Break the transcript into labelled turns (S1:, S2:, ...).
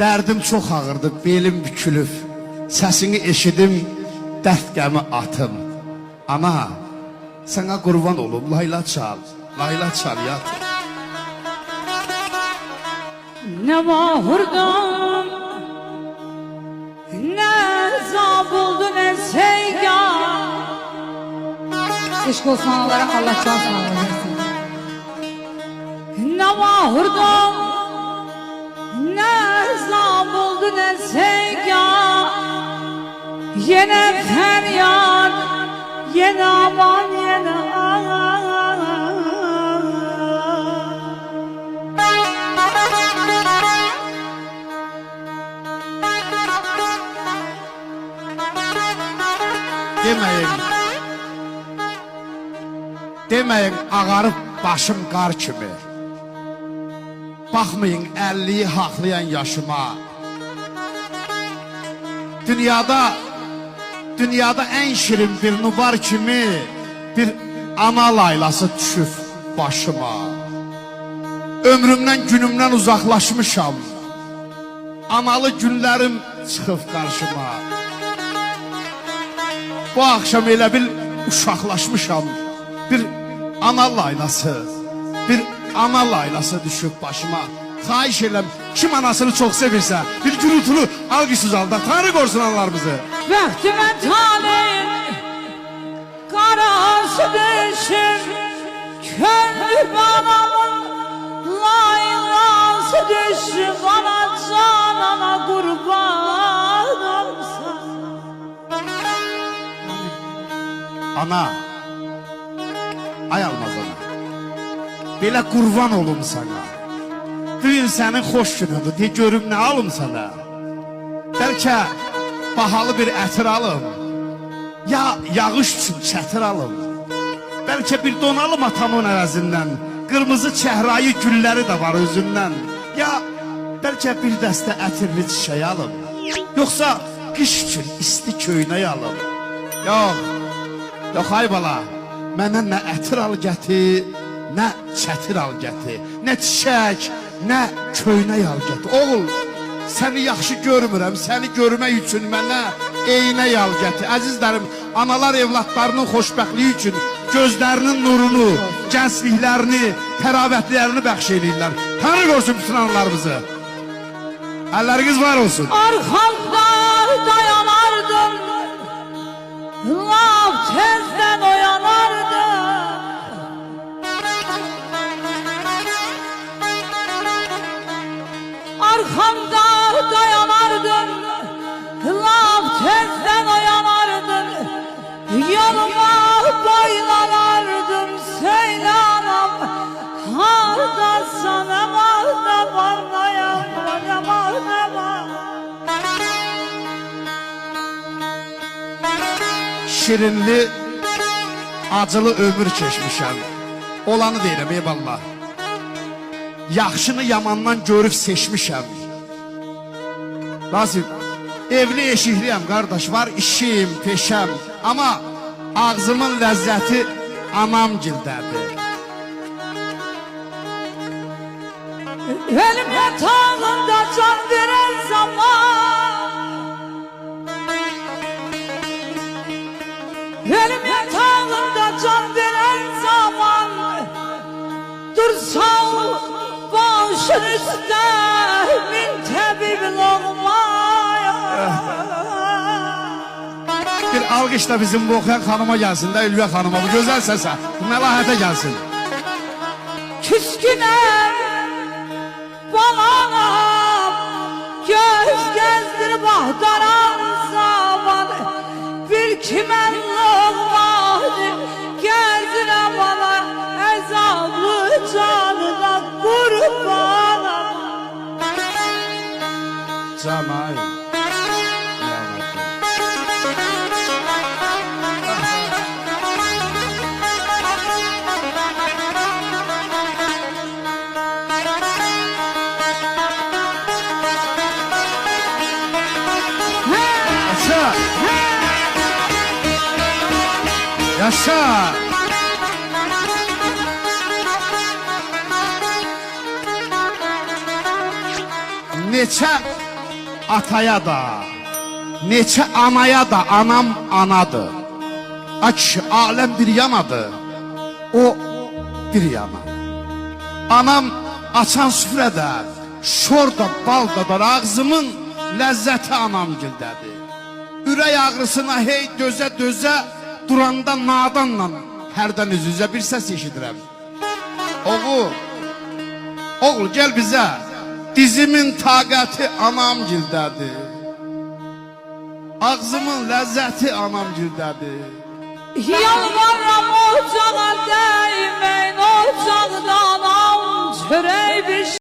S1: Dərdim çox ağırdı, belim bükülüb. Səsini eşidim, dərd qəmi atım. Ana, sənə qurban olub, layla çal, yat.
S2: Ne mahurdan, ne zab oldu, ne seygan. Eşk olsun analara, Allah can sağlığı versin. Ne mahurdan, ne zab oldu, ne seygan. Yine feryat, yine aman, yine
S1: Deməyin, ağarıb başım qar kimi. Baxmayın 50'yi haqlayan yaşıma. Dünyada en şirin bir nubar kimi bir ana laylası düşüb başıma. Ömrümdən, günümdən uzaqlaşmışam. Analı günlərim çıxıb qarşıma. Bu akşam elə bil uşaqlaşmışam. Bir ana laylası düşüb başıma. Xahiş edirəm, kim anasını çox sevirsə, bir gürültülü alqışsız alda, Tanrı qorusun analarımızı.
S2: Bəxtimə talih qarası düşür, könlüm anamın laylası düşür, bana canana qurban olsan.
S1: Ana, ay almaz ana, belə qurban olum sana. Bugün sənin xoş günüdür, de görüm nə alım sana. Bəlkə bahalı bir ətir alım, ya yağış üçün çətir alım. Bəlkə bir don alım atamın əvəzindən, qırmızı çəhrayı gülləri də var özündən. Ya bəlkə bir dəstə ətirli çiçək alım, yoxsa qış üçün isti köynək alım. Yox ay bala, mənə nə ətir al gətir, nə çətir al gətir, nə çiçək, nə köynək al gətir. Oğul, səni yaxşı görmürəm, səni görmək üçün mənə eynək al gətir. Əzizlərim, analar evlatlarının xoşbəxtliyi üçün gözlərinin nurunu, gəncliklərini, təravətlərini bəxş edirlər. Tanrı qorusun bütün analarımızı. Əlləriniz var olsun.
S2: Arxamda dayanardım, laf tezdən oyanardım. Arxamda dayanardım, laf tezdən oyanardım. Yoluma boylanardım, söyle anam, hardasan, ne var, ne var, ne var, ne var.
S1: Şirinli, acılı ömür keçmişəm. Olanı deyirəm, eyvallah. Yaxşını yamandan görüb seçmişəm. Nasip, evli eşikliyəm qardaş, var işim, peşəm. Ama ağzımın ləzzəti anam gildədir.
S2: Elim yatağında can veren zaman, elim yatağında can veren zaman, dursan başın üstte min tebib olmaya.
S1: Bir alqış da bizim bu oxuyan xanıma gəlsin də, Ülviyə xanıma, bu gözəl səsə, bu məlahətə gəlsin.
S2: Küskünəm, balanam, göz gezdirib ahtaran zaman, bir kimən loğmadır, gezdirəm ana, əzablı canına qurbanam.
S1: Canay. Yaşa! Neçə ataya da, neçə anaya da anam anadır. Ay kişi, aləm bir yanadır, o bir yana. Anam açan süfrədə, şorda, baldadır, ağzımın ləzzəti anam gildədir. Ürək ağrısına hey dözə-dözə, duranda nadanla hərdən üz-üzə bir səs eşidirəm. Oğul gəl bizə, dizimin taqəti anam gildədir. Ağzımın ləzzəti anam gildədir.
S2: Yalvarram ocağa değmeyin, ocaqda anam çörək bir